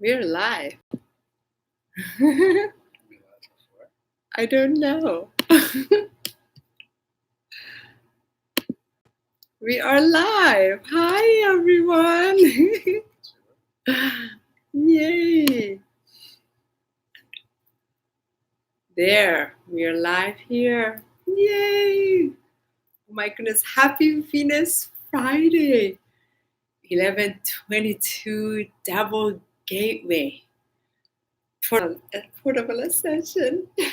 We're live. We live before. I don't know. We are live. Hi, everyone. Yay. There, we are live here. Yay. Oh my goodness. Happy Venus Friday. 11:22 double gateway. Portable Ascension. I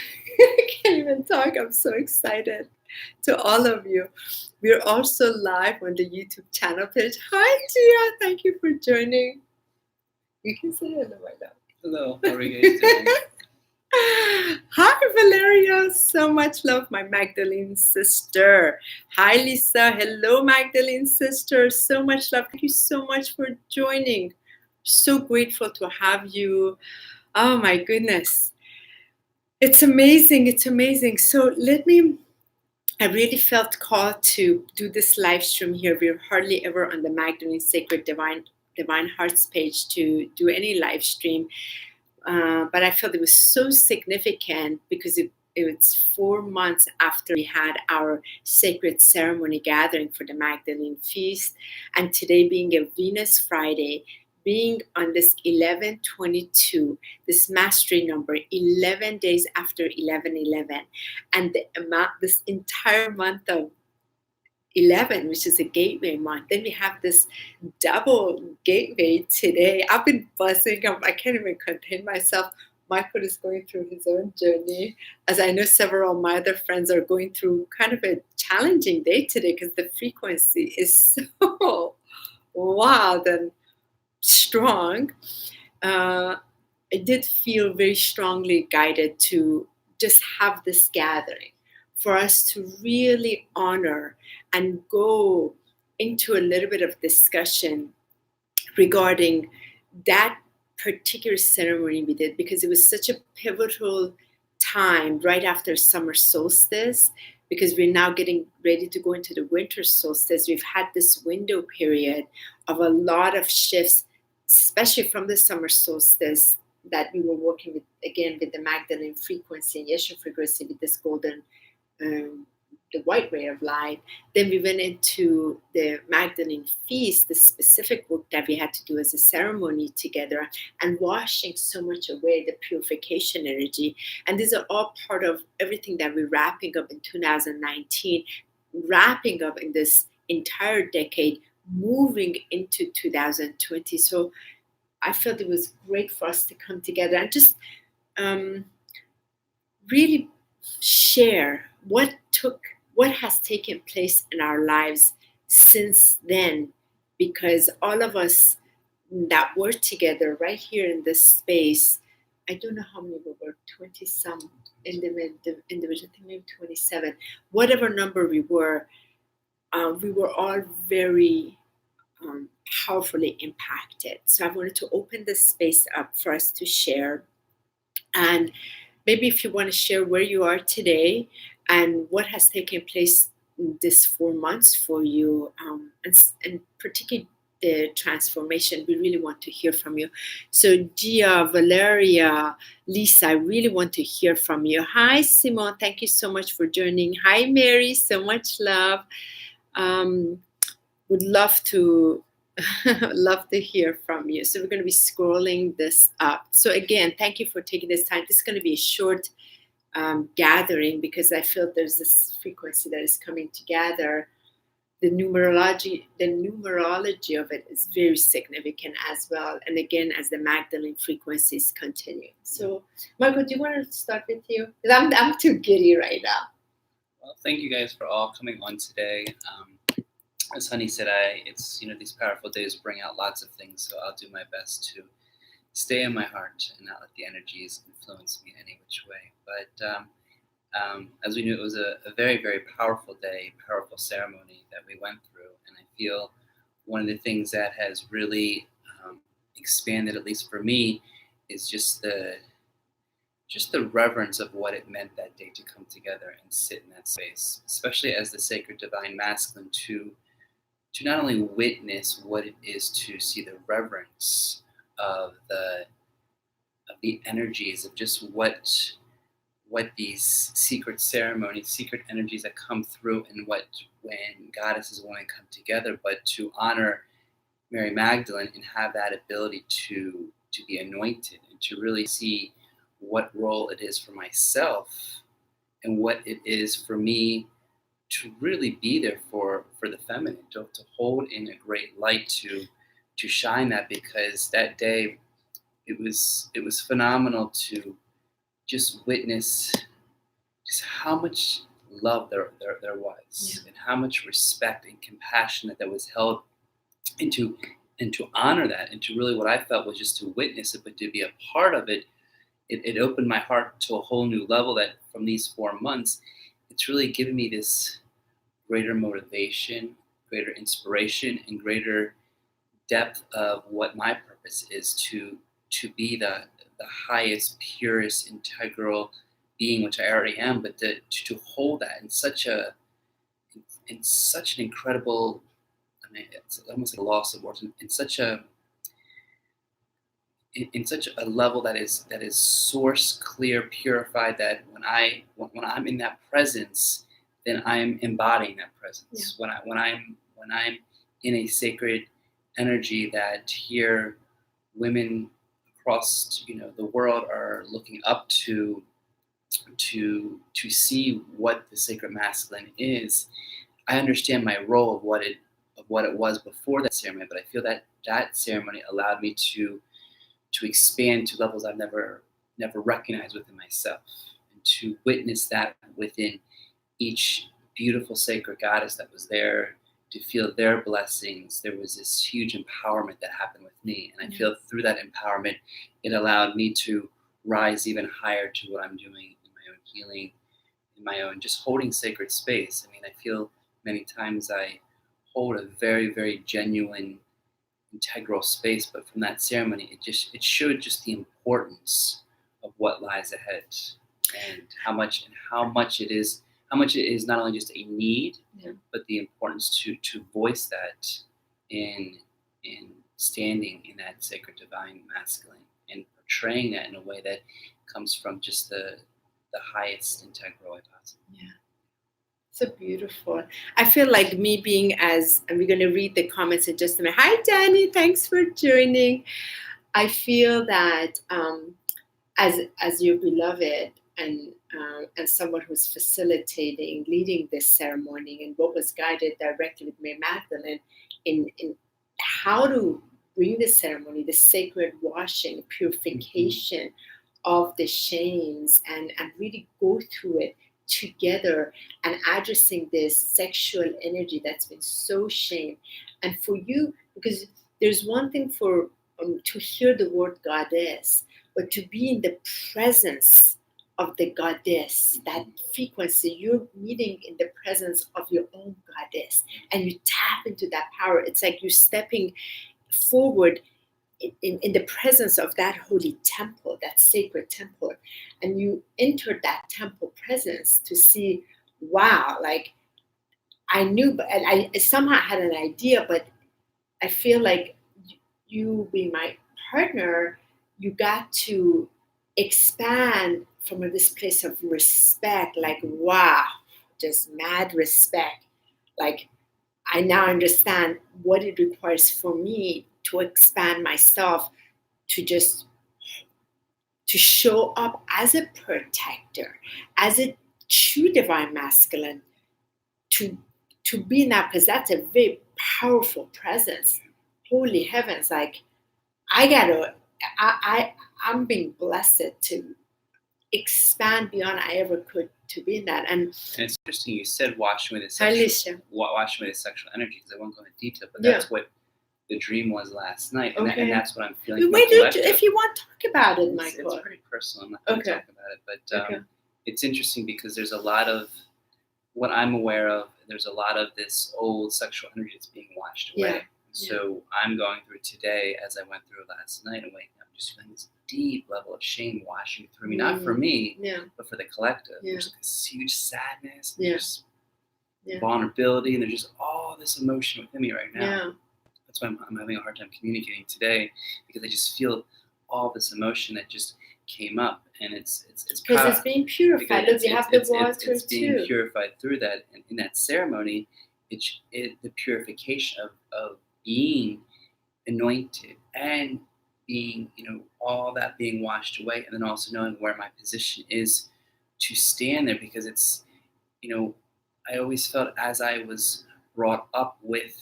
can't even talk. I'm so excited. To all of you. We're also live on the YouTube channel page. Hi, Gia. Thank you for joining. You can say hello right now. Hello, how are you guys doing? Hi, Valeria. So much love, my Magdalene sister. Hi, Lisa. Hello, Magdalene sister. So much love. Thank you so much for joining. So grateful to have you. Oh, my goodness. It's amazing. It's amazing. So I really felt called to do this live stream here. We're hardly ever on the Magdalene Sacred Divine Hearts page to do any live stream. But I felt it was so significant because it was 4 months after we had our sacred ceremony gathering for the Magdalene Feast. And today being a Venus Friday, being on this 11:22, this mastery number, 11 days after 11:11, and this entire month of 11, which is a gateway month. Then we have this double gateway today. I've been buzzing. I can't even contain myself. Michael is going through his own journey, as I know several of my other friends are going through kind of a challenging day today because the frequency is so wild and strong. I did feel very strongly guided to just have this gathering for us to really honor and go into a little bit of discussion regarding that particular ceremony we did, because it was such a pivotal time right after summer solstice, because we're now getting ready to go into the winter solstice. We've had this window period of a lot of shifts, especially from the summer solstice, that we were working with, again, with the Magdalene frequency and Yeshu frequency, with this golden the white ray of light. Then we went into the Magdalene Feast, the specific work that we had to do as a ceremony together, and washing so much away, the purification energy. And these are all part of everything that we're wrapping up in 2019, wrapping up in this entire decade, moving into 2020. So I felt it was great for us to come together and just really share what has taken place in our lives since then, because all of us that were together right here in this space, I don't know how many we were, 20 some individuals, I think maybe 27, whatever number we were all very powerfully impacted. So I wanted to open this space up for us to share. And maybe if you want to share where you are today and what has taken place in this 4 months for you, and particularly the transformation, we really want to hear from you. So Gia, Valeria, Lisa, I really want to hear from you. Hi, Simone. Thank you so much for joining. Hi, Mary. So much love. Would love to hear from you. So we're going to be scrolling this up. So again, thank you for taking this time. This is going to be a short gathering because I feel there's this frequency that is coming together. The numerology of it is very significant as well. And again, as the Magdalene frequencies continue. So Michael, do you want to start with you? Because I'm too giddy right now. Well, thank you guys for all coming on today. As Honey said, it's these powerful days bring out lots of things, so I'll do my best to stay in my heart and not let the energies influence me in any which way. But as we knew, it was a very, very powerful day, powerful ceremony that we went through, and I feel one of the things that has really expanded, at least for me, is just the reverence of what it meant that day to come together and sit in that space, especially as the sacred divine masculine, to not only witness what it is to see the reverence of the the energies of just what these secret ceremonies, secret energies that come through, and what when goddesses and women come together, but to honor Mary Magdalene and have that ability to be anointed and to really see what role it is for myself and what it is for me to really be there for the feminine, to hold in a great light, to shine that, because that day it was phenomenal to just witness just how much love there was, and how much respect and compassion that was held, and to honor that, and to really, what I felt was just to witness it, but to be a part of it. It opened my heart to a whole new level, that from these 4 months, it's really given me this greater motivation, greater inspiration, and greater depth of what my purpose is, to be the highest, purest, integral being, which I already am, but to hold that in such an incredible, I mean, it's almost like a loss of words, in such a level that is source clear, purified, that when I'm in that presence, then I'm embodying that presence. Yeah. When I'm in a sacred energy, that here women across the world are looking up to see what the sacred masculine is. I understand my role of what it was before that ceremony, but I feel that ceremony allowed me to expand to levels I've never recognized within myself, and to witness that within each beautiful sacred goddess that was there, to feel their blessings. There was this huge empowerment that happened with me, and I feel through that empowerment, it allowed me to rise even higher to what I'm doing in my own healing, in my own just holding sacred space. I mean, I feel many times I hold a very, very genuine, integral space, but from that ceremony, it showed just the importance of what lies ahead, and how much it is not only just a need, but the importance to voice that in standing in that sacred divine masculine, and portraying that in a way that comes from just the highest integral way possible. Yeah. So beautiful. I feel like me being and we're going to read the comments in just a minute. Hi, Danny. Thanks for joining. I feel that as your beloved, and someone who's facilitating, leading this ceremony, and what was guided directly with Mary Magdalene in how to bring the ceremony, the sacred washing, purification of the shames, and really go through it together, and addressing this sexual energy that's been so shamed. And for you, because there's one thing for to hear the word goddess, but to be in the presence of the goddess, that frequency, you're meeting in the presence of your own goddess, and you tap into that power. It's like you're stepping forward in the presence of that holy temple, that sacred temple, and you enter that temple presence to see, wow, like I knew, but I somehow had an idea, but I feel like you being my partner, you got to expand from this place of respect, like, wow, just mad respect. Like, I now understand what it requires for me to expand myself, to show up as a protector, as a true divine masculine, to be in that, because that's a very powerful presence. Holy heavens, like I'm being blessed to expand beyond I ever could to be in that. And it's interesting you said washing with the sexual energy, because I won't go into detail, but that's what the dream was last night, and, and that's what I'm feeling. Wait, if you want to talk about it, Michael. It's pretty personal. I'm not going to talk about it, but it's interesting because there's a lot of what I'm aware of. There's a lot of this old sexual energy that's being washed away. Yeah. So I'm going through it today, as I went through it last night, and waking up, just feeling this deep level of shame washing through me, not for me, but for the collective. There's like this huge sadness, and there's vulnerability, and there's just all this emotion within me right now. That's why I'm having a hard time communicating today, because I just feel all this emotion that just came up, and it's because it's being purified. Look, we have the water it's being too. purified through that, and in that ceremony, the purification of being anointed and being, all that being washed away, and then also knowing where my position is to stand there, because it's, I always felt, as I was brought up with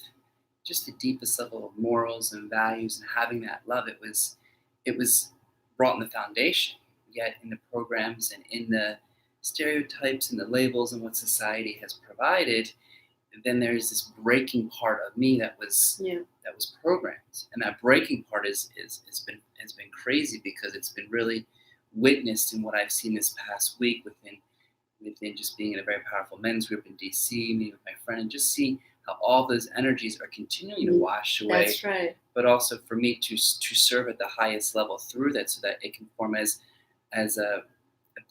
just the deepest level of morals and values and having that love, it was brought in the foundation. Yet in the programs and in the stereotypes and the labels and what society has provided, then there's this breaking part of me that was programmed, and that breaking part has been crazy, because it's been really witnessed in what I've seen this past week within just being in a very powerful men's group in DC, meeting with my friend, and just seeing how all those energies are continuing to wash away. That's right. But also for me to serve at the highest level through that, so that it can form as a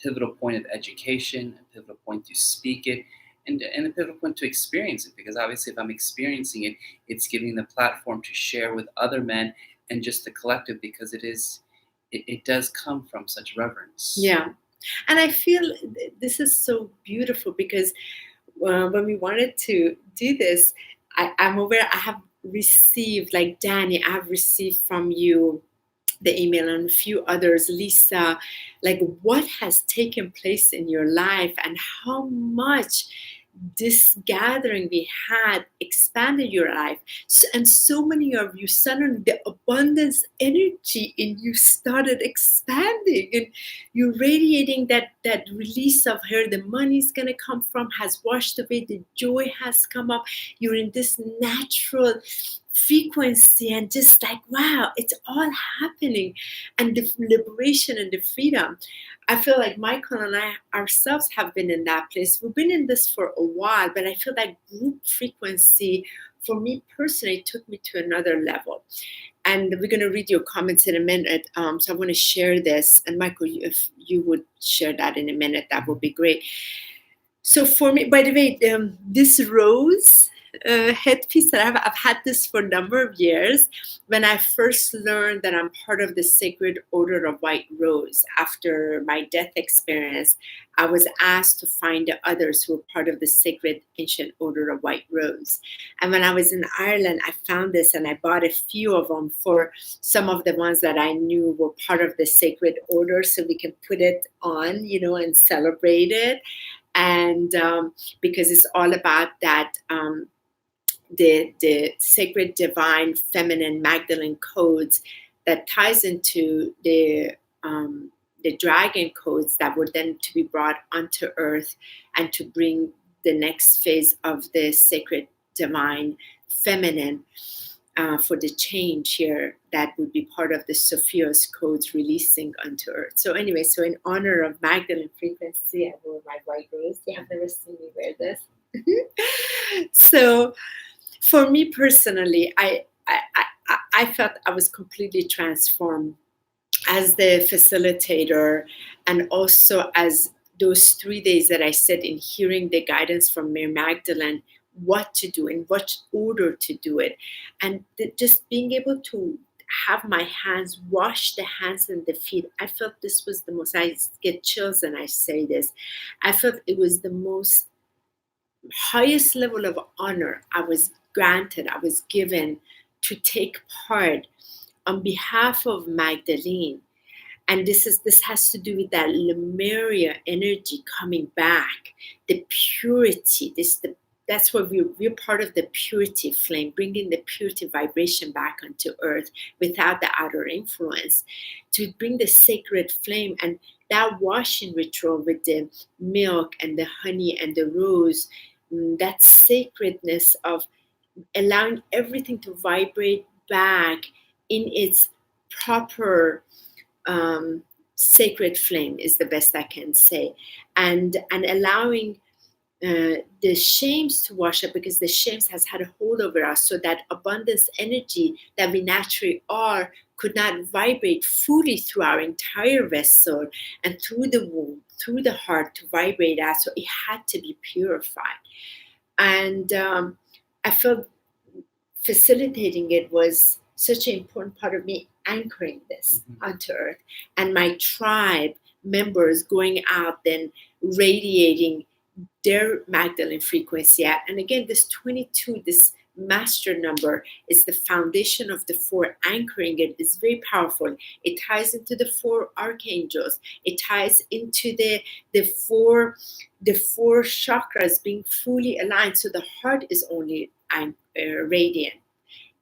pivotal point of education, a pivotal point to speak it, and a pivotal point to experience it. Because obviously, if I'm experiencing it, it's giving the platform to share with other men and just the collective, because it does come from such reverence. Yeah. And I feel this is so beautiful, because when we wanted to do this, I'm aware I have received, like Danny, I've received from you the email, and a few others, Lisa, like what has taken place in your life and how much this gathering we had expanded your life. And so many of you, suddenly the abundance energy in you started expanding, and you're radiating that release of where the money's going to come from has washed away, the joy has come up, you're in this natural frequency, and just like, wow, it's all happening. And the liberation and the freedom, I feel like Michael and I ourselves have been in that place. We've been in this for a while, but I feel that group frequency, for me personally, took me to another level. And we're going to read your comments in a minute. So I want to share this. And Michael, if you would share that in a minute, that would be great. So for me, by the way, this rose headpiece that I've had this for a number of years. When I first learned that I'm part of the Sacred Order of White Rose after my death experience, I was asked to find the others who were part of the Sacred Ancient Order of White Rose. And when I was in Ireland, I found this, and I bought a few of them for some of the ones that I knew were part of the Sacred Order, so we can put it on, and celebrate it. And because it's all about that, the sacred, divine, feminine Magdalene codes that ties into the dragon codes that were then to be brought onto earth, and to bring the next phase of the sacred, divine, feminine for the change here that would be part of the Sophia's codes releasing onto earth. So anyway, so in honor of Magdalene frequency, I wore my white rose. You have never seen me wear this. So for me personally, I felt I was completely transformed as the facilitator, and also as those 3 days that I said in hearing the guidance from Mary Magdalene, what to do, in what order to do it, and just being able to have my hands, wash the hands and the feet. I felt this was the most, I get chills and I say this, I felt it was the most highest level of honor I was granted, I was given to take part on behalf of Magdalene. And this has to do with that Lemuria energy coming back, the purity. That's where we're part of the purity flame, bringing the purity vibration back onto earth without the outer influence, to bring the sacred flame. And that washing ritual with the milk and the honey and the rose, that sacredness of allowing everything to vibrate back in its proper sacred flame is the best I can say, and allowing the shames to wash up, because the shames has had a hold over us, so that abundance energy that we naturally are could not vibrate fully through our entire vessel and through the womb, through the heart to vibrate out. So it had to be purified. And I felt facilitating it was such an important part of me. anchoring this onto earth, and my tribe members going out then radiating their Magdalene frequency at. And again, this 22, this master number, is the foundation of the four. Anchoring it is very powerful. It ties into the four archangels. It ties into the four chakras being fully aligned. So the heart is only radiant.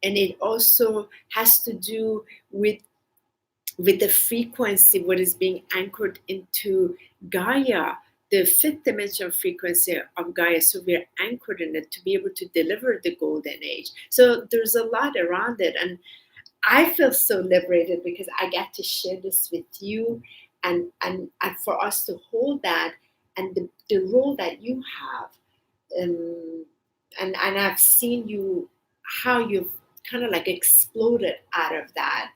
And it also has to do with the frequency, what is being anchored into Gaia, the fifth dimension frequency of Gaia. So we're anchored in it to be able to deliver the golden age. So there's a lot around it. And I feel so liberated because I get to share this with you, and for us to hold that, and the role that you have. And I've seen you, how you've kind of like exploded out of that.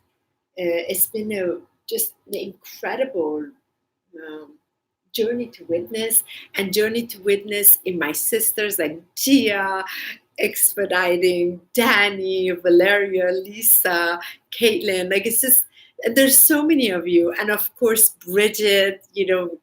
It's been just an incredible journey to witness, and journey to witness in my sisters like Gia, expediting, Danny, Valeria, Lisa, Caitlin. Like, it's just, there's so many of you. And of course, Bridget,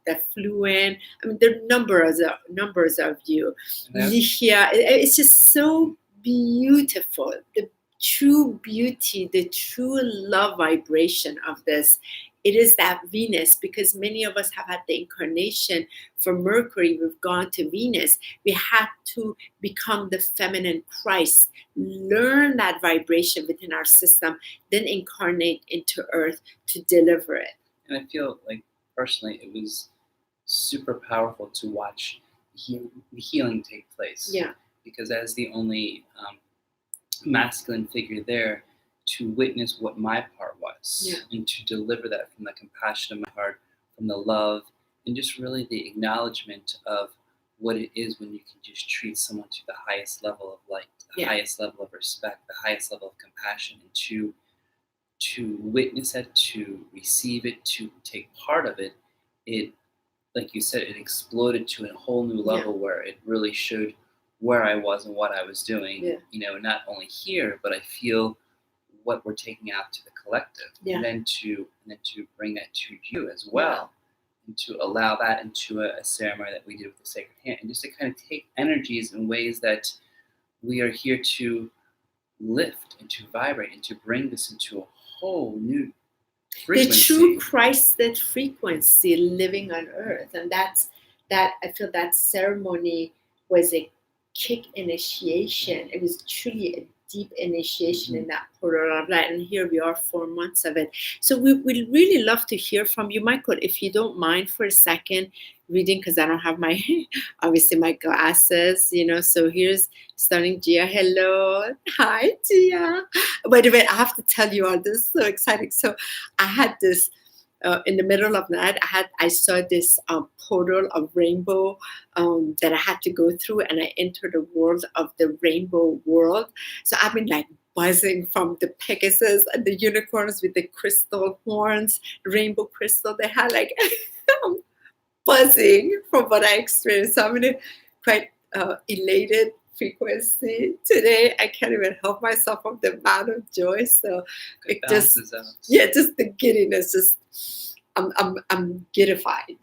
that flew in. I mean, there are numbers of you. Yeah. Lichia, it's just so beautiful. The true beauty, the true love vibration of this. It is that Venus, because many of us have had the incarnation for Mercury. We've gone to Venus. We had to become the feminine Christ, learn that vibration within our system, then incarnate into Earth to deliver it. And I feel like, personally, it was super powerful to watch the healing take place. Yeah. Because as the only masculine figure there, to witness what my part was, and to deliver that from the compassion of my heart, from the love, and just really the acknowledgement of what it is when you can just treat someone to the highest level of light, the highest level of respect, the highest level of compassion, and to witness it, to receive it, to take part of it. It, like you said, it exploded to a whole new level where it really showed where I was and what I was doing. Not only here, but I feel what we're taking out to the collective, and then to bring that to you as well, and to allow that into a ceremony that we did with the sacred hand, and just to kind of take energies in ways that we are here to lift and to vibrate and to bring this into a whole new frequency. The true Christ-led frequency living on earth. And that I feel that ceremony was a kick initiation. It was truly a deep initiation in that portal of light, and here we are, 4 months of it. So we'd really love to hear from you, Michael, if you don't mind for a second reading, because I don't have my obviously my glasses, so here's starting Gia. Hello. Hi, Gia. By the way, I have to tell you all, this is so exciting. So I had this in the middle of the night, I saw this portal of rainbow that I had to go through, and I entered the world of the rainbow world. So I've been like buzzing from the Pegasus and the unicorns with the crystal horns, rainbow crystal they had, like buzzing from what I experienced. So I'm in a quite elated frequency today. I can't even help myself from the amount of joy. So it just the giddiness, just I'm giddified,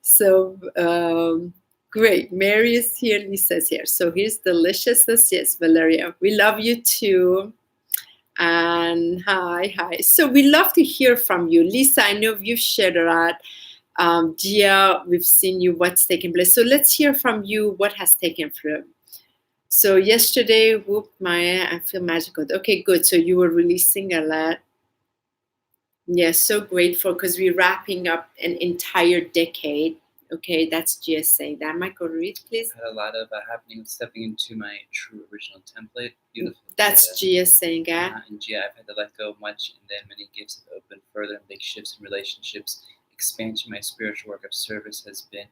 So great. Mary is here, Lisa's here. So here's deliciousness. Yes, Valeria, we love you too. And hi. So we love to hear from you. Lisa, I know you've shared a lot. Gia, we've seen you, what's taking place. So let's hear from you, what has taken place. So yesterday, Maya, I feel magical. Okay, good. So you were releasing a lot. Yes, so grateful because we're wrapping up an entire decade. Okay, that's Gia saying that. Michael, read, please. I had a lot of happening, stepping into my true original template. Beautiful. That's Gia saying that. And Gia, I've had to let go of much, and then many gifts have opened further, and big shifts in relationships. Expansion, my spiritual work of service has been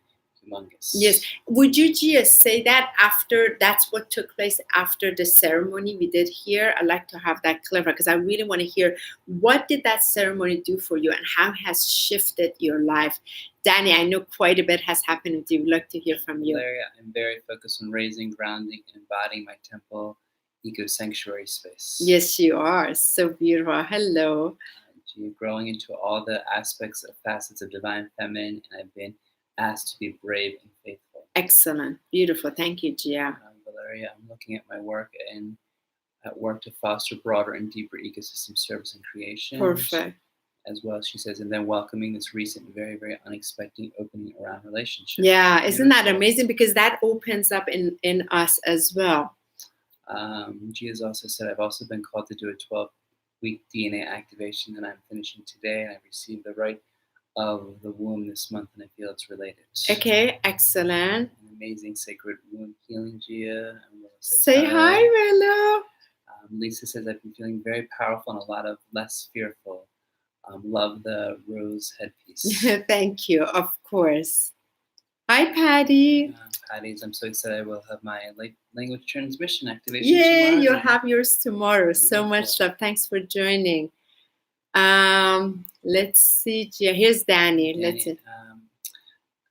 humongous. Yes. Would you, Gia, say that after, that's what took place after the ceremony we did here? I'd like to have that clarified because I really want to hear, what did that ceremony do for you and how has shifted your life? Danny, I know quite a bit has happened with you. We'd like to hear from you. Larry, I'm very focused on raising, grounding, and embodying my temple eco sanctuary space. Yes, you are. So beautiful. Hello. Gia, growing into all the aspects of facets of divine feminine, and I've been asked to be brave and faithful. Excellent. Beautiful. Thank you, Gia. Valeria, I'm looking at my work and at work to foster broader and deeper ecosystem service and creation. Perfect. As well, she says, and then welcoming this recent, very, very unexpected opening around relationships. Yeah, isn't that amazing? Because that opens up in us as well. Gia's also said, I've also been called to do a 12-week DNA activation that I'm finishing today, and I've received the right of the womb this month, and I feel it's related. Okay, excellent. An amazing sacred womb healing, Gia. Say hi, Willow. Lisa says, I've been feeling very powerful and a lot of less fearful. Love the rose headpiece. Thank you, of course. Hi, Patty. Patty's, I'm so excited. I will have my language transmission activation Yay, tomorrow. you'll have yours tomorrow. So much love. Thanks for joining. Let's see. Here's Danny. Let's see.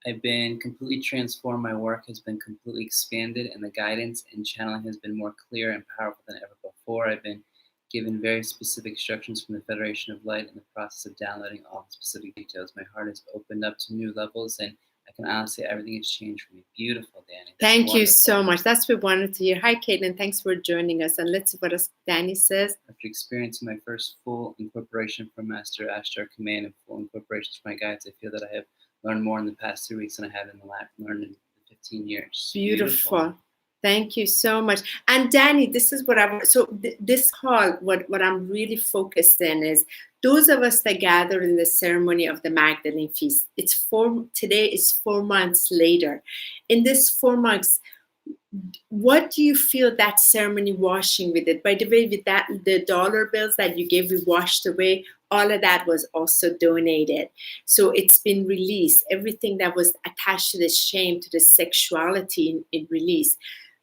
I've been completely transformed. My work has been completely expanded, and the guidance and channeling has been more clear and powerful than ever before. I've been given very specific instructions from the Federation of Light in the process of downloading all the specific details. My heart has opened up to new levels, and I can honestly say everything has changed for me. Beautiful, Danny. Thank you so much. That's what we wanted to hear. Hi, Caitlin. Thanks for joining us. And let's see what else Danny says. After experiencing my first full incorporation from Master Ashtar Command and full incorporations from my guides, I feel that I have learned more in the past 3 weeks than I have in the last learned in 15 years. Beautiful. Thank you so much. And Danny, this is what I want. So this call, what I'm really focused in is those of us that gathered in the ceremony of the Magdalene Feast. Today is 4 months later. In this 4 months, what do you feel that ceremony washing with it? By the way, with that, the dollar bills that you gave, we washed away. All of that was also donated. So it's been released. Everything that was attached to the shame, to the sexuality in release.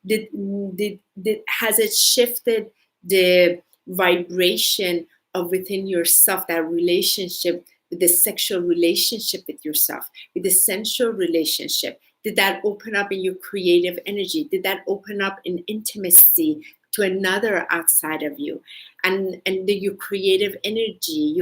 Has it shifted the vibration of within yourself, that relationship, with the sexual relationship with yourself, with the sensual relationship? Did that open up in your creative energy? Did that open up in intimacy to another outside of you? And your creative energy,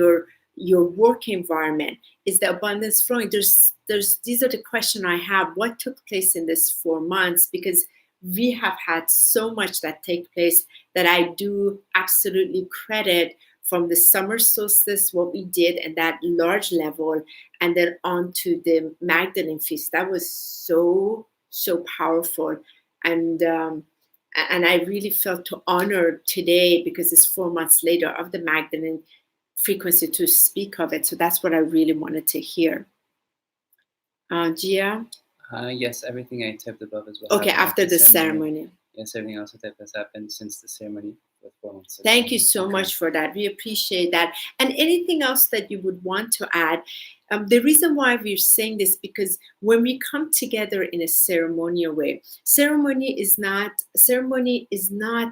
your work environment, is the abundance flowing? These are the questions I have. What took place in this 4 months? Because we have had so much that take place that I do absolutely credit from the summer solstice, what we did at that large level, and then on to the Magdalene Feast. That was so powerful. And I really felt to honor today, because it's 4 months later, of the Magdalene frequency to speak of it. So that's what I really wanted to hear. Gia? Yes, everything I typed above as well. Okay, after the ceremony. Yes, everything else I typed has happened since the ceremony. Thank you so much for that. We appreciate that. And anything else that you would want to add? The reason why we're saying this, because when we come together in a ceremonial way, ceremony is not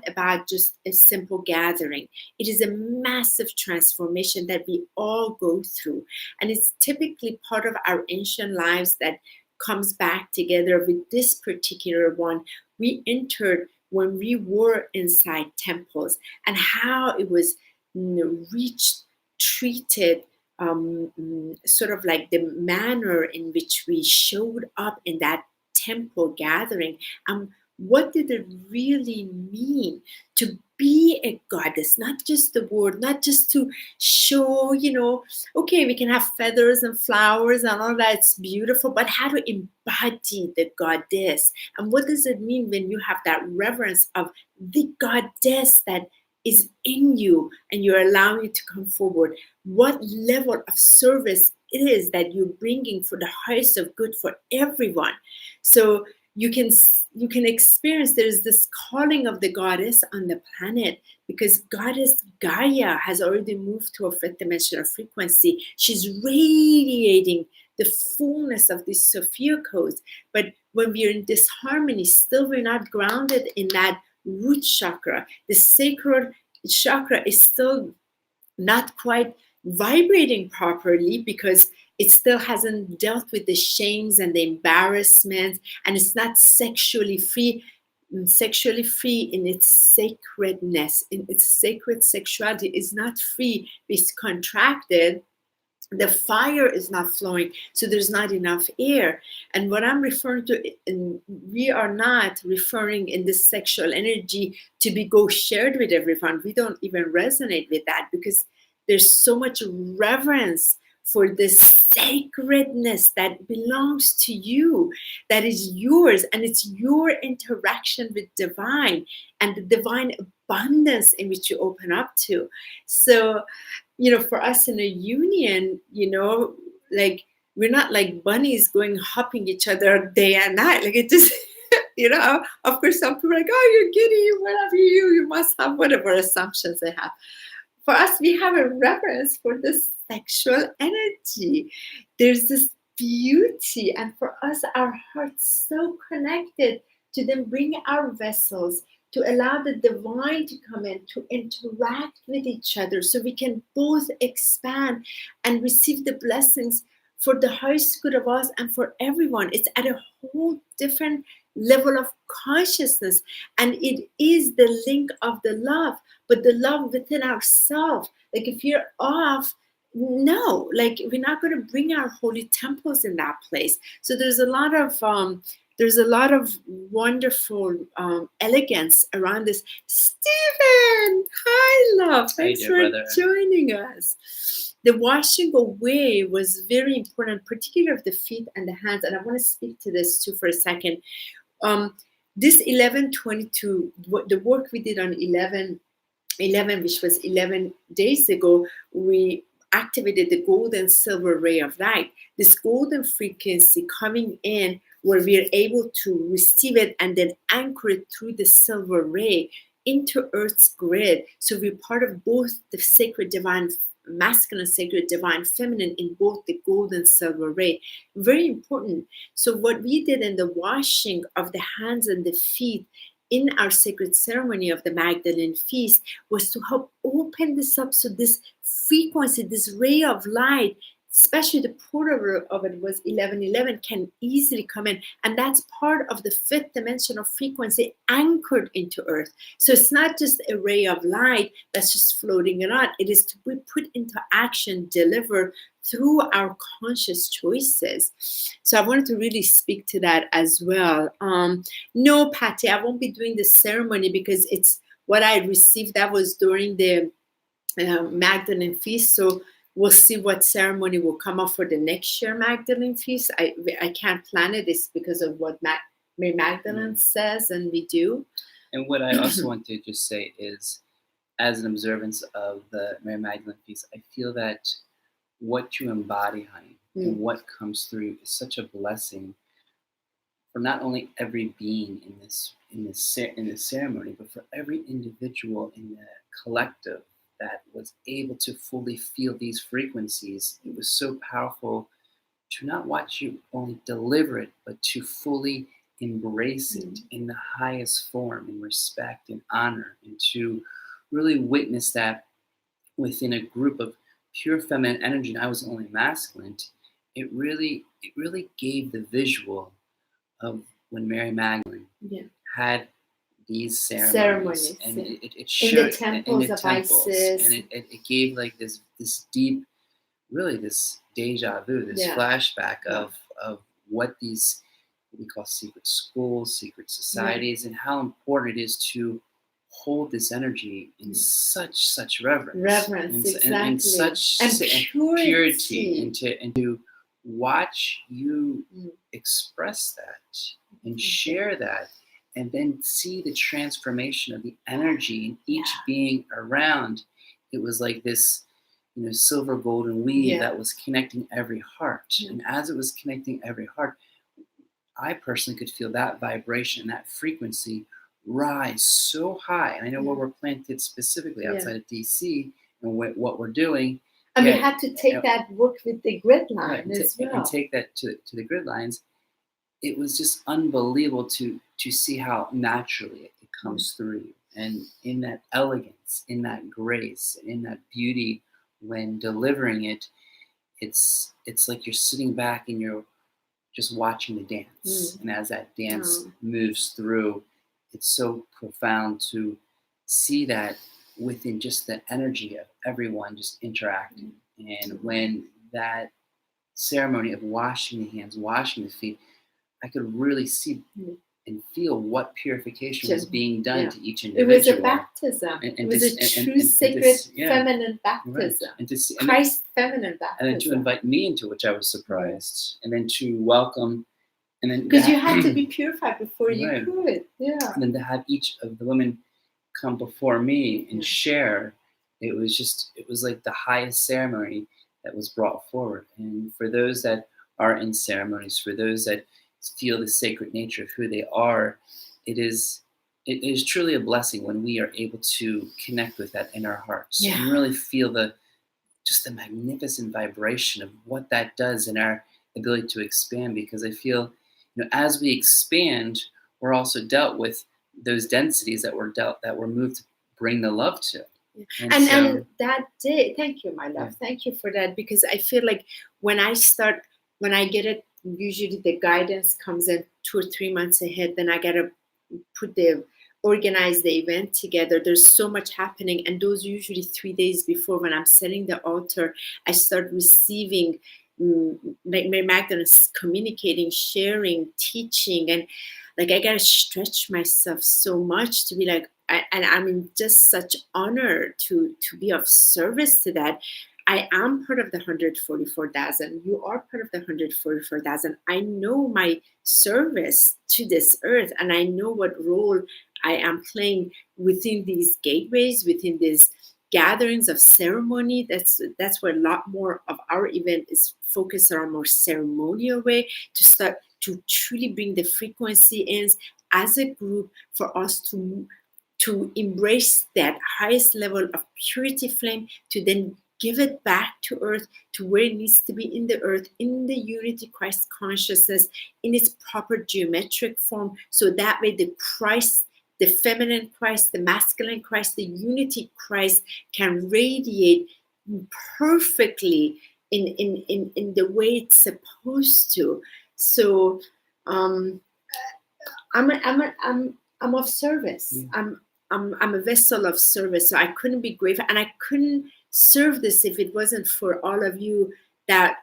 about just a simple gathering. It is a massive transformation that we all go through. And it's typically part of our ancient lives that comes back together with this particular one. We entered when we were inside temples, and how it was reached, treated, sort of like the manner in which we showed up in that temple gathering. What did it really mean to be a goddess? Not just the word, not just to show, okay, we can have feathers and flowers and all that, it's beautiful, but how to embody the goddess. And what does it mean when you have that reverence of the goddess that is in you and you're allowing it to come forward? What level of service it is that you're bringing for the highest of good for everyone. So you can experience there's this calling of the goddess on the planet, because goddess Gaia has already moved to a fifth dimensional frequency. She's radiating the fullness of this Sophia codes. But when we're in disharmony, still we're not grounded in that root chakra. The sacred chakra is still not quite vibrating properly, because it still hasn't dealt with the shames and the embarrassment, and it's not sexually free. sexually free in its sacredness, in its sacred sexuality, is not free, it's contracted. The fire is not flowing, so there's not enough air. And what I'm referring to, and we are not referring in this sexual energy to be go shared with everyone. We don't even resonate with that, because there's so much reverence for this sacredness that belongs to you, that is yours, and it's your interaction with divine and the divine abundance in which you open up to. So, for us in a union, like, we're not like bunnies going hopping each other day and night. Like, it just, of course, some people are like, oh, you're giddy, whatever you must have whatever assumptions they have. For us, we have a reverence for this sexual energy. There's this beauty, and for us, our hearts so connected to then bring our vessels to allow the divine to come in, to interact with each other, so we can both expand and receive the blessings for the highest good of us and for everyone. It's at a whole different level of consciousness, and it is the link of the love, but the love within ourselves. Like, if you're off, no, like, we're not going to bring our holy temples in that place. So there's a lot of wonderful elegance around this. Stephen, hi, love. Thanks for joining us. The washing away was very important, particularly of the feet and the hands. And I want to speak to this too for a second. This 11/22, the work we did on 11, which was 11 days ago, we activated the gold and silver ray of light. This golden frequency coming in, where we are able to receive it and then anchor it through the silver ray into Earth's grid. So we're part of both the sacred divine masculine, sacred divine feminine, in both the gold and silver ray. Very important. So what we did in the washing of the hands and the feet in our sacred ceremony of the Magdalene Feast was to help open this up, so this frequency, this ray of light, especially the portal of it was 1111, can easily come in. And that's part of the fifth dimension of frequency anchored into Earth. So it's not just a ray of light that's just floating around. It is to be put into action, delivered through our conscious choices. So I wanted to really speak to that as well. No, Patty, I won't be doing the ceremony, because it's what I received. That was during the Magdalene Feast. So we'll see what ceremony will come up for the next year Magdalene Feast. I can't plan it. It's because of what Mary Magdalene says, and we do. And what I also want to just say is, as an observance of the Mary Magdalene Feast, I feel that what you embody, honey, and what comes through is such a blessing for not only every being in this ceremony, but for every individual in the collective that was able to fully feel these frequencies. It was so powerful to not watch you only deliver it, but to fully embrace it in the highest form, in respect and honor, and to really witness that within a group of pure feminine energy. And I was only masculine. It really gave the visual of when Mary Magdalene had these ceremonies, and it showed in the temples of Isis, and it gave like this deep, really this deja vu, this flashback of what these, what we call secret schools, secret societies, and how important it is to hold this energy in such reverence, and such purity, and to watch you express that and share that, and then see the transformation of the energy in each being around. It was like this, silver golden weave that was connecting every heart. And as it was connecting every heart, I personally could feel that vibration, that frequency rise so high. And I know where we're planted specifically outside of DC, and what we're doing. And we had to take that work with the grid line as well. And take that to the grid lines. It was just unbelievable to see how naturally it comes through, and in that elegance, in that grace, in that beauty when delivering it. It's like you're sitting back and you're just watching the dance, and as that dance moves through, it's so profound to see that within just the energy of everyone just interacting. And when that ceremony of washing the hands, washing the feet, I could really see and feel what purification was being done to each individual. It was a baptism. It was a true sacred feminine baptism. Right. And Christ's feminine baptism. And then to invite me into which I was surprised. And then to welcome, and then because you had to be purified before you could. Yeah. And then to have each of the women come before me and share, it was like the highest ceremony that was brought forward. And for those that are in ceremonies, for those that feel the sacred nature of who they are, it is truly a blessing when we are able to connect with that in our hearts and really feel the magnificent vibration of what that does in our ability to expand. Because I feel, as we expand, we're also dealt with those densities that were moved to bring the love to. And that day, thank you, my love. Thank you for that, because I feel like when I get it, usually the guidance comes in 2 or 3 months ahead, then I gotta organize the event together. There's so much happening, and those usually 3 days before, when I'm setting the altar, I start receiving Mary Magdalene's communicating, sharing, teaching, and like I gotta stretch myself so much to be like, and I'm in just such honor to be of service to that. I am part of the 144,000. You are part of the 144,000. I know my service to this earth, and I know what role I am playing within these gateways, within these gatherings of ceremony. That's where a lot more of our event is focused on a more ceremonial way, to start to truly bring the frequency in as a group, for us to embrace that highest level of purity flame, to then give it back to earth, to where it needs to be in the earth, in the unity Christ consciousness, in its proper geometric form. So that way the Christ, the feminine Christ, the masculine Christ, the unity Christ can radiate perfectly in the way it's supposed to. So I'm of service. I'm a vessel of service. So I couldn't be grateful, and I couldn't serve this if it wasn't for all of you that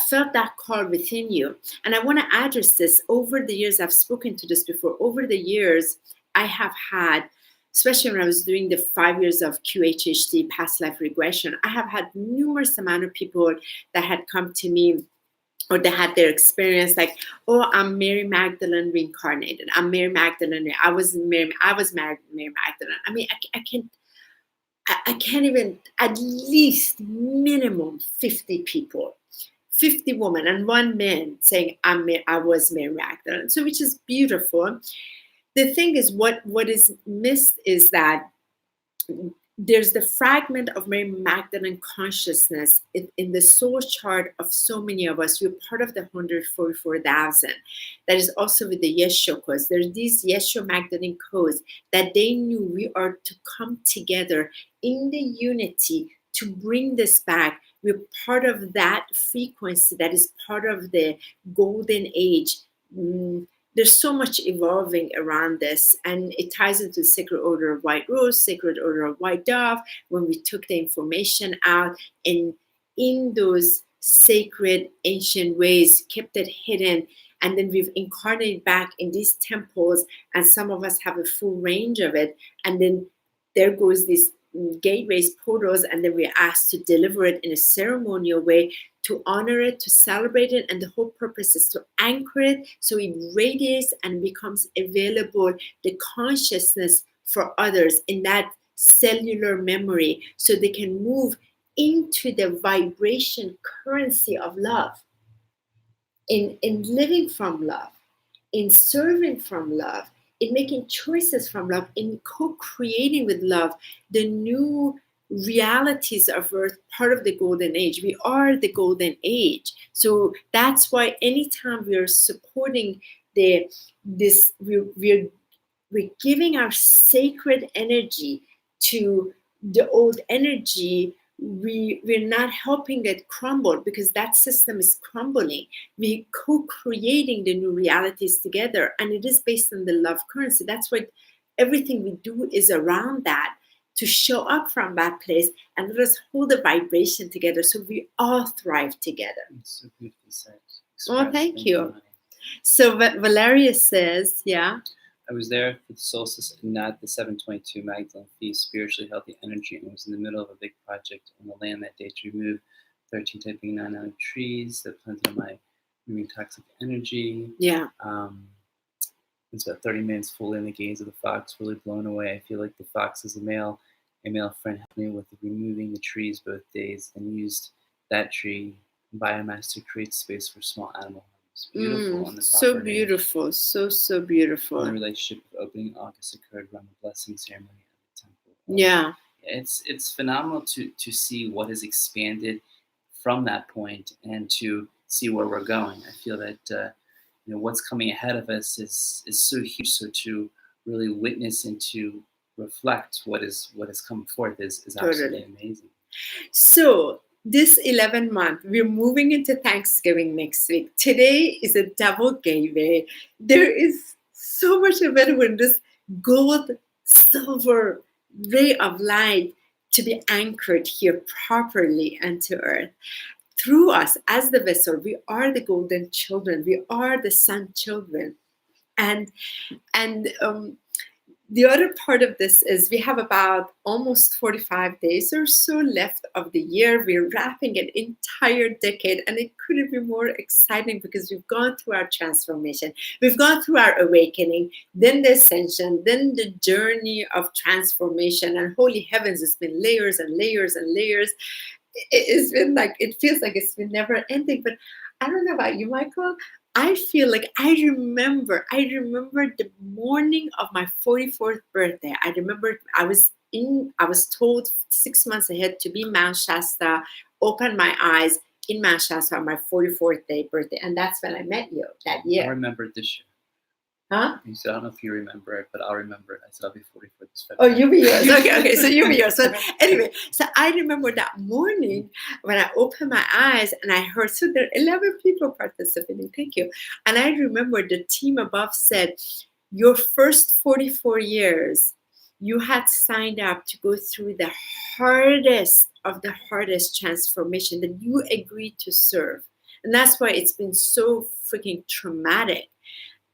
felt that call within you. And I want to address this. Over the years, I've spoken to this before. Over the years, I have had, especially when I was doing the 5 years of QHHT, past life regression, I have had numerous amount of people that had come to me, or they had their experience like, oh, I'm Mary Magdalene reincarnated. I'm Mary Magdalene. I was Mary Magdalene. I mean, I can't even, at least minimum 50 people, 50 women and 1 man saying I was Mary Magdalene. So, which is beautiful. The thing is, what is missed is that there's the fragment of Mary Magdalene consciousness in the soul chart of so many of us. We're part of the 144,000. That is also with the Yeshua codes. There's these Yeshua Magdalene codes that they knew we are to come together in the unity to bring this back. We're part of that frequency that is part of the golden age. There's so much evolving around this, and it ties into the Sacred Order of White Rose, Sacred Order of White Dove, when we took the information out and in those sacred ancient ways, kept it hidden, and then we've incarnated back in these temples, and some of us have a full range of it, and then there goes these gateways, portals, and then we're asked to deliver it in a ceremonial way, to honor it, to celebrate it, and the whole purpose is to anchor it so it radiates and becomes available, the consciousness for others in that cellular memory, so they can move into the vibration currency of love, in living from love, in serving from love, in making choices from love, in co-creating with love the new realities of earth, part of the golden age. We are the golden age. So that's why anytime we are supporting we're giving our sacred energy to the old energy, we're not helping it crumble, because that system is crumbling. We're co-creating the new realities together, and it is based on the love currency. That's why everything we do is around that, to show up from that place and let us hold the vibration together so we all thrive together. It's so beautifully said. Oh, thank you. So Valeria says, yeah. I was there for the solstice and not the 722 Magdalene Feast, spiritually healthy energy, and was in the middle of a big project on the land that day to remove 13 typing 9 trees that planted my moving toxic energy. Yeah. It's about 30 minutes fully in the gaze of the fox, really blown away. I feel like the fox is a male friend helped me with removing the trees both days and used that tree biomass to create space for small animal homes. Beautiful on the so property. beautiful, so beautiful. And the relationship of opening August occurred around the blessing ceremony at the temple. Yeah. It's phenomenal to see what has expanded from that point and to see where we're going. I feel that what's coming ahead of us is so huge. So to really witness and to reflect what has come forth is absolutely amazing. So this 11th month, we're moving into Thanksgiving next week. Today is a double gateway. There is so much of it with this gold, silver ray of light to be anchored here properly into earth. Through us as the vessel, we are the golden children. We are the sun children. And the other part of this is we have about almost 45 days or so left of the year. We're wrapping an entire decade, and it couldn't be more exciting because we've gone through our transformation. We've gone through our awakening, then the ascension, then the journey of transformation. And holy heavens, it's been layers and layers and layers. It's been like, it feels like it's been never ending. But I don't know about you, Michael. I feel like I remember the morning of my 44th birthday. I remember I was told 6 months ahead to be Mount Shasta, open my eyes in Mount Shasta on my 44th birthday. And that's when I met you that year. I remember this year. Huh? You said, I don't know if you remember it, but I'll remember it. I said I'll be 44 this February. Oh, you'll be yours. Okay. So you'll be yours. So anyway, so I remember that morning when I opened my eyes and I heard, so there are 11 people participating. Thank you. And I remember the team above said, your first 44 years, you had signed up to go through the hardest of the hardest transformation that you agreed to serve. And that's why it's been so freaking traumatic.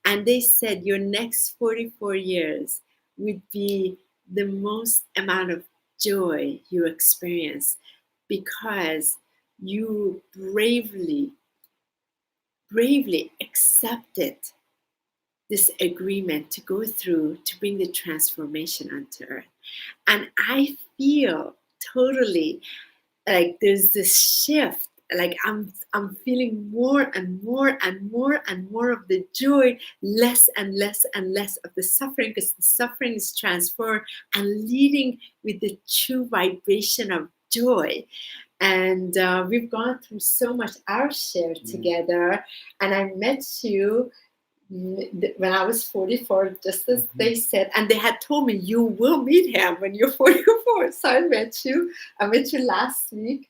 And they said your next 44 years would be the most amount of joy you experience because you bravely accepted this agreement to go through to bring the transformation onto earth. And I feel totally like there's this shift. Like I'm feeling more and more and more and more of the joy, less and less and less of the suffering, because the suffering is transformed and leading with the true vibration of joy. And we've gone through so much our share together. And I met you when I was 44, just as they said, and they had told me you will meet him when you're 44. So I met you last week.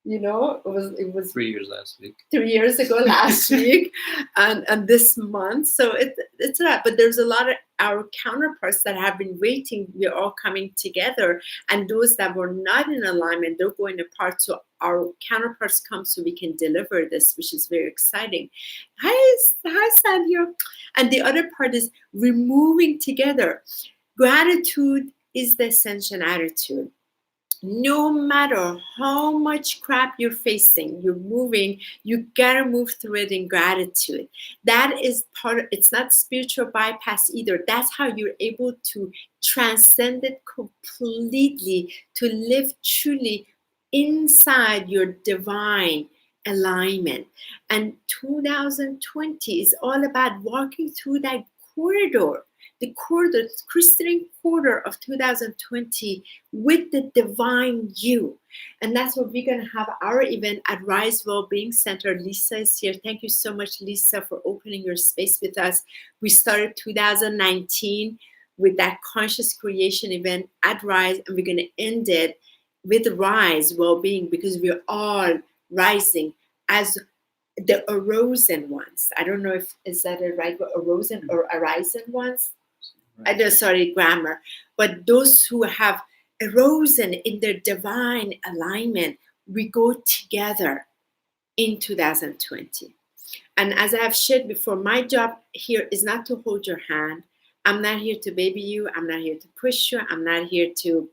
You know, it was 3 years last week. 3 years ago last week, and this month. So it's that. But there's a lot of our counterparts that have been waiting. We're all coming together, and those that were not in alignment, they're going apart. So our counterparts come so we can deliver this, which is very exciting. Hi, Sanyo. And the other part is removing together. Gratitude is the Ascension attitude. No matter how much crap you're facing, you're moving, you gotta move through it in gratitude. That is part of, it's not spiritual bypass either. That's how you're able to transcend it completely, to live truly inside your divine alignment. And 2020 is all about walking through that corridor. The crystalline quarter of 2020 with the divine you. And that's what we're going to have our event at Rise Wellbeing Center. Lisa is here. Thank you so much, Lisa, for opening your space with us. We started 2019 with that conscious creation event at Rise, and we're going to end it with Rise Wellbeing because we're all rising as the arisen ones. I don't know if is that a right word, arisen or arisen ones. grammar, but those who have arisen in their divine alignment, we go together in 2020. And as I have shared before, my job here is not to hold your hand. I'm not here to baby you. I'm not here to push you. I'm not here to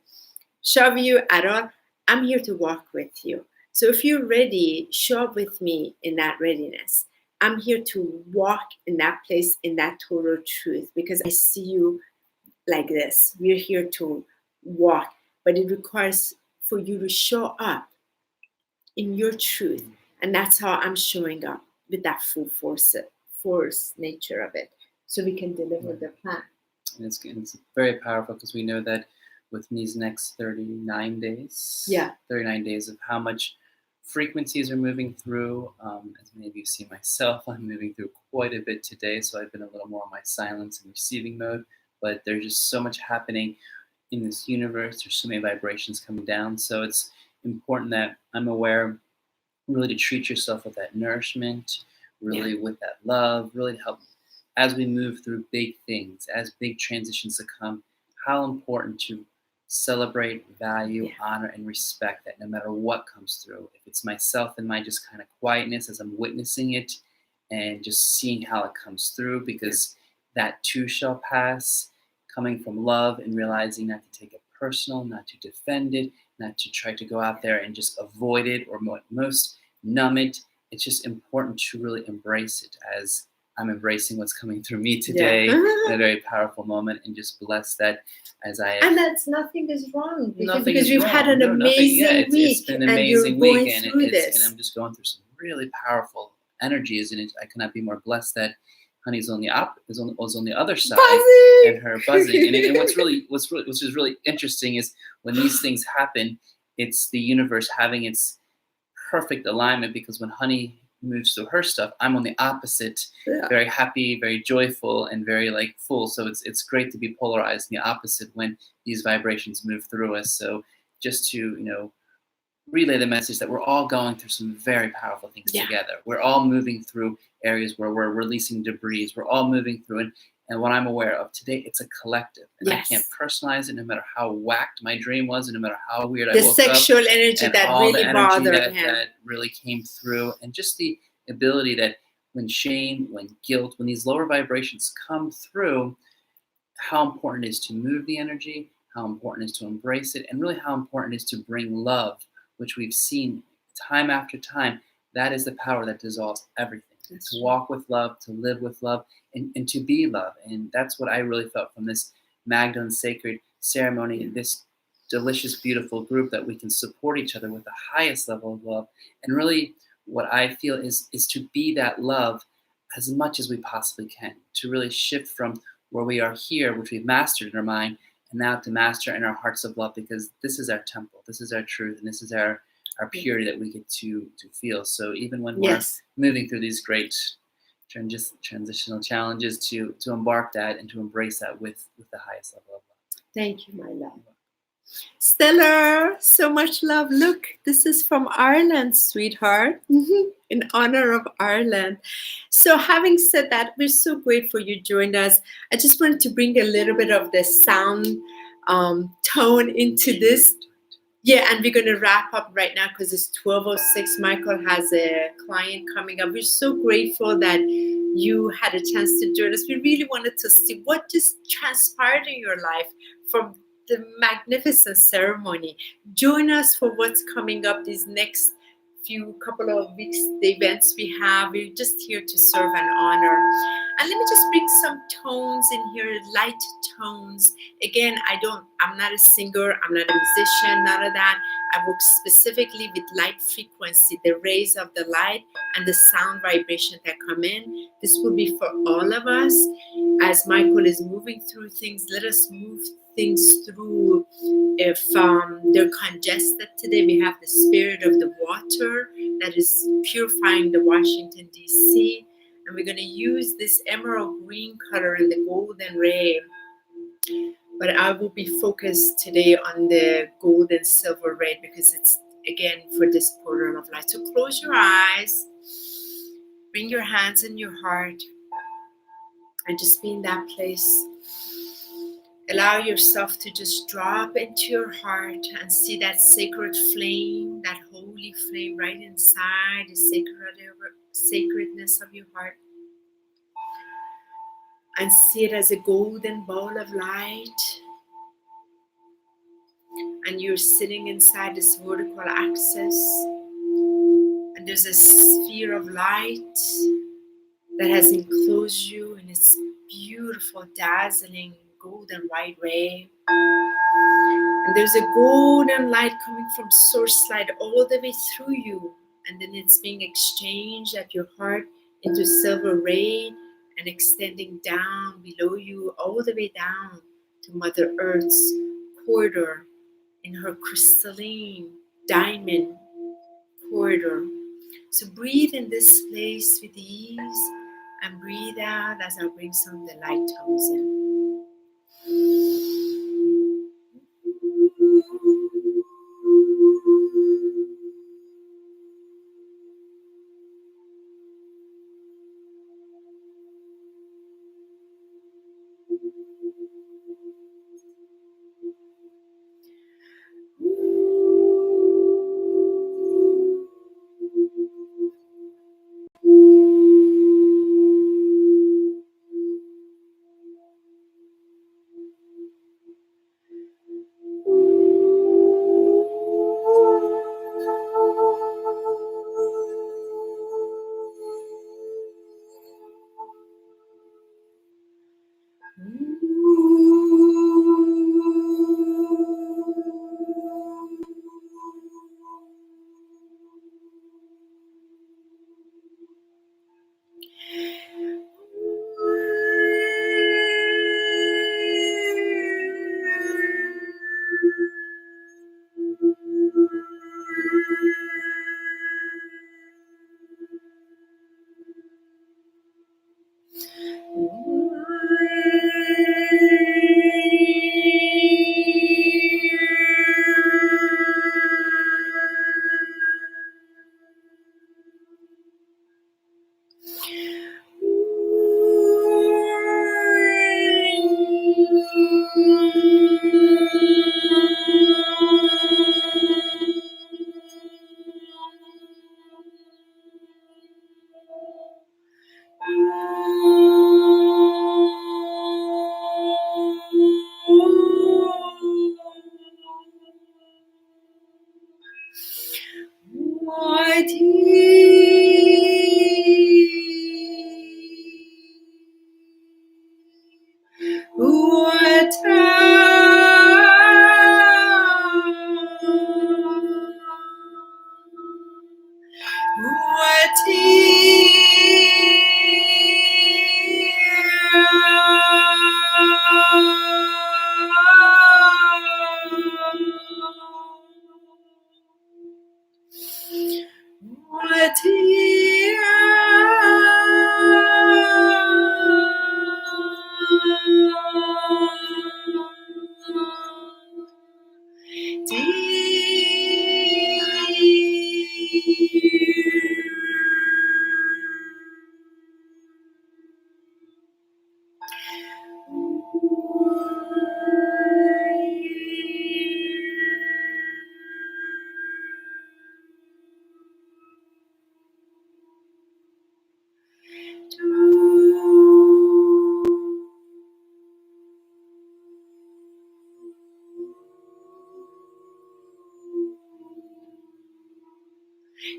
shove you at all. I'm here to walk with you. So if you're ready, show up with me in that readiness. I'm here to walk in that place, in that total truth, because I see you like this. We're here to walk, but it requires for you to show up in your truth. And that's how I'm showing up with that full force nature of it, so we can deliver the plan. And it's very powerful because we know that within these next 39 days, 39 days of how much frequencies are moving through. As many of you see myself, I'm moving through quite a bit today, so I've been a little more on my silence and receiving mode, but there's just so much happening in this universe. There's so many vibrations coming down, so it's important that I'm aware really to treat yourself with that nourishment, really with that love, really to help as we move through big things, as big transitions to come, how important to celebrate, value, honor, and respect that no matter what comes through. If it's myself and my just kind of quietness as I'm witnessing it and just seeing how it comes through, because that too shall pass, coming from love and realizing not to take it personal, not to defend it, not to try to go out there and just avoid it or most numb it. It's just important to really embrace it as I'm embracing what's coming through me today in a very powerful moment, and just bless that as I... And that's nothing is wrong because you've had an amazing week. It's been an amazing week, and I'm just going through some really powerful energies, and I cannot be more blessed that Honey's on the was on the other side, buzzing! And her buzzing. And which is really interesting is when these things happen, it's the universe having its perfect alignment, because when Honey moves through her stuff, I'm on the opposite, very happy, very joyful, and very like full. So it's great to be polarized in the opposite when these vibrations move through us. So just to relay the message that we're all going through some very powerful things together. We're all moving through areas where we're releasing debris. We're all moving through, and what I'm aware of today, it's a collective. And I can't personalize it, no matter how whacked my dream was, and no matter how weird I woke up. The sexual energy that really bothered him. That really came through, and just the ability that when shame, when guilt, when these lower vibrations come through, how important it is to move the energy, how important it is to embrace it, and really how important it is to bring love, which we've seen time after time. That is the power that dissolves everything. To walk with love, to live with love, and to be love. And that's what I really felt from this Magdalene sacred ceremony, this delicious, beautiful group, that we can support each other with the highest level of love. And really what I feel is to be that love as much as we possibly can, to really shift from where we are here, which we've mastered in our mind, and now to master in our hearts of love, because this is our temple, this is our truth, and this is our purity that we get to feel. So even when we're moving through these great transitional challenges, to embark that and to embrace that with the highest level of love. Thank you, my love. Stellar, so much love. Look, this is from Ireland, sweetheart, in honor of Ireland. So having said that, we're so grateful you joined us. I just wanted to bring a little bit of the sound tone into this. Yeah, and we're going to wrap up right now because it's 12:06. Michael has a client coming up. We're so grateful that you had a chance to join us. We really wanted to see what just transpired in your life from the magnificent ceremony. Join us for what's coming up these next couple of weeks, the events we have. We're just here to serve and honor. And let me just bring some tones in here, light tones. Again, I'm not a singer, I'm not a musician, none of that. I work specifically with light frequency, the rays of the light and the sound vibration that come in. This will be for all of us. As Michael is moving through things, let us move things through. If they're congested today, we have the spirit of the water that is purifying the Washington, D.C. And we're going to use this emerald green color and the golden ray. But I will be focused today on the gold and silver ray because it's, again, for this portal of light. So close your eyes, bring your hands in your heart, and just be in that place Allow yourself to just drop into your heart and see that sacred flame, that holy flame right inside the sacredness of your heart. And see it as a golden ball of light. And you're sitting inside this vertical axis. And there's a sphere of light that has enclosed you in its beautiful, dazzling, golden white ray. And there's a golden light coming from source light all the way through you. And then it's being exchanged at your heart into silver ray and extending down below you, all the way down to Mother Earth's corridor in her crystalline diamond corridor. So breathe in this place with ease and breathe out as I bring some of the light tones in.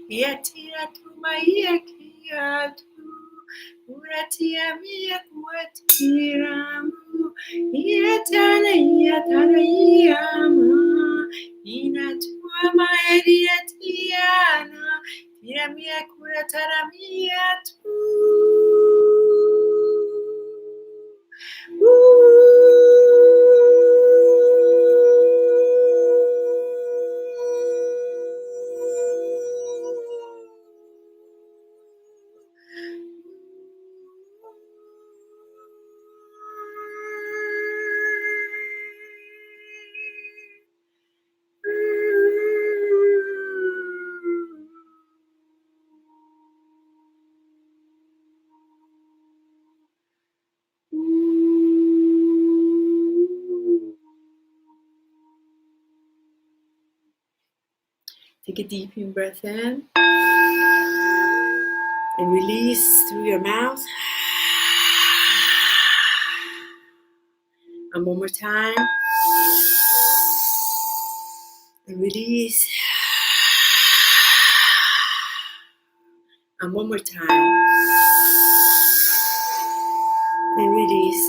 Yatiatu mayakiatu Uratia miakwatiramu Yatana yatana yama Inatua maediatiana Tiramia kurataramiatu Take a deep in breath in and release through your mouth. And one more time. And release. And one more time. And release.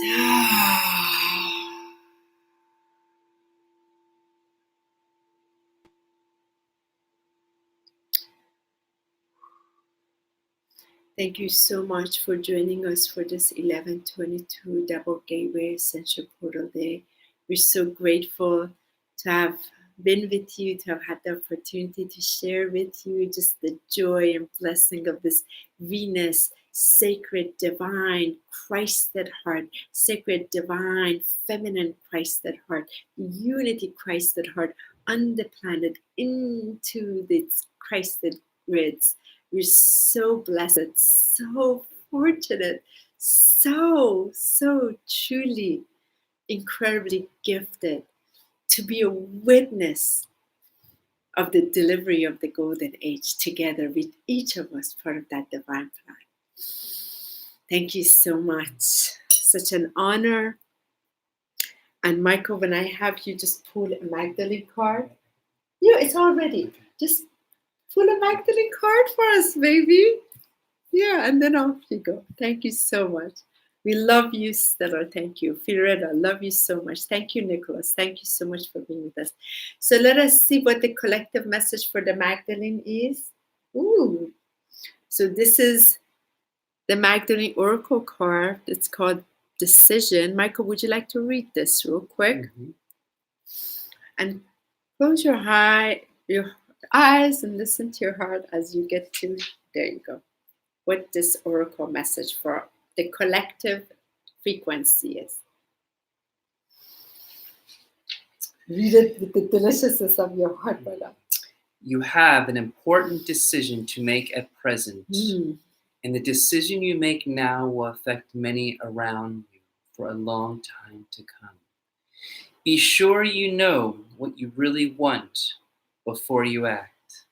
Thank you so much for joining us for this 11/22 Double Gateway Ascension Portal Day. We're so grateful to have been with you, to have had the opportunity to share with you just the joy and blessing of this Venus, sacred, divine, Christed heart, sacred, divine, feminine, Christed heart, unity, Christed heart on the planet into this Christed grids. We're so blessed, so fortunate, so truly, incredibly gifted to be a witness of the delivery of the golden age together with each of us part of that divine plan. Thank you so much. Such an honor. And Michael, when I have you just pull a Magdalene card. Yeah, it's all ready. Just pull a Magdalene card for us, baby. Yeah, and then off you go. Thank you so much. We love you, Stella. Thank you. Fioretta, love you so much. Thank you, Nicholas. Thank you so much for being with us. So let us see what the collective message for the Magdalene is. Ooh. So this is the Magdalene Oracle card. It's called Decision. Michael, would you like to read this real quick? Mm-hmm. And close your eyes and listen to your heart as you get to, there you go, what this oracle message for the collective frequency is. Read it with the deliciousness of your heart, brother. You have an important decision to make at present, and the decision you make now will affect many around you for a long time to come. Be sure you know what you really want before you act.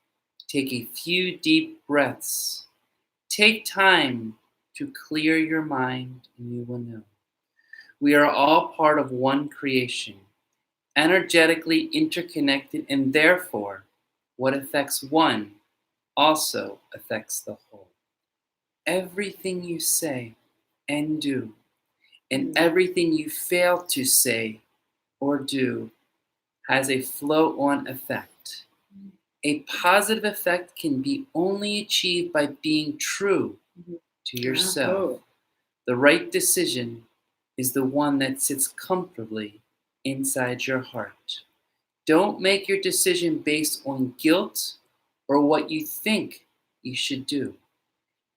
Take a few deep breaths. Take time to clear your mind, and you will know. We are all part of one creation, energetically interconnected, and therefore, what affects one also affects the whole. Everything you say and do, and everything you fail to say or do, has a flow-on effect. A positive effect can be only achieved by being true to yourself. The right decision is the one that sits comfortably inside your heart. Don't make your decision based on guilt or what you think you should do.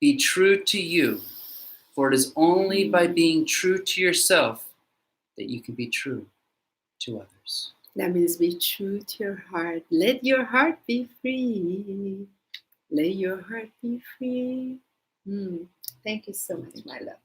Be true to you, for it is only by being true to yourself that you can be true to others. That means be true to your heart. Let your heart be free. Let your heart be free. Thank you so much, my love.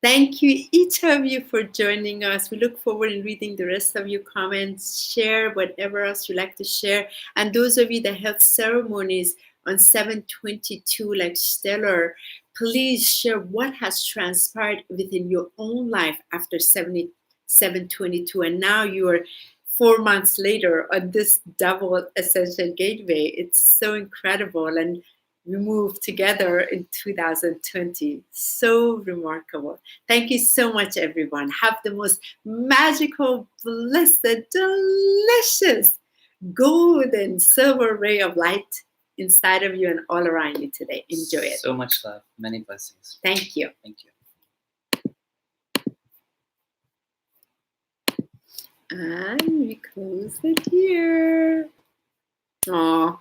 Thank you, each of you, for joining us. We look forward to reading the rest of your comments. Share whatever else you like to share. And those of you that held ceremonies on 7/22, like Stellar, please share what has transpired within your own life after 7/22. And now you are 4 months later on this double Ascension Gateway. It's so incredible. And we moved together in 2020. So remarkable. Thank you so much, everyone. Have the most magical, blessed, delicious, golden, silver ray of light inside of you and all around you today. Enjoy it. So much love. Many blessings. Thank you. Thank you. And we close it here. Aww.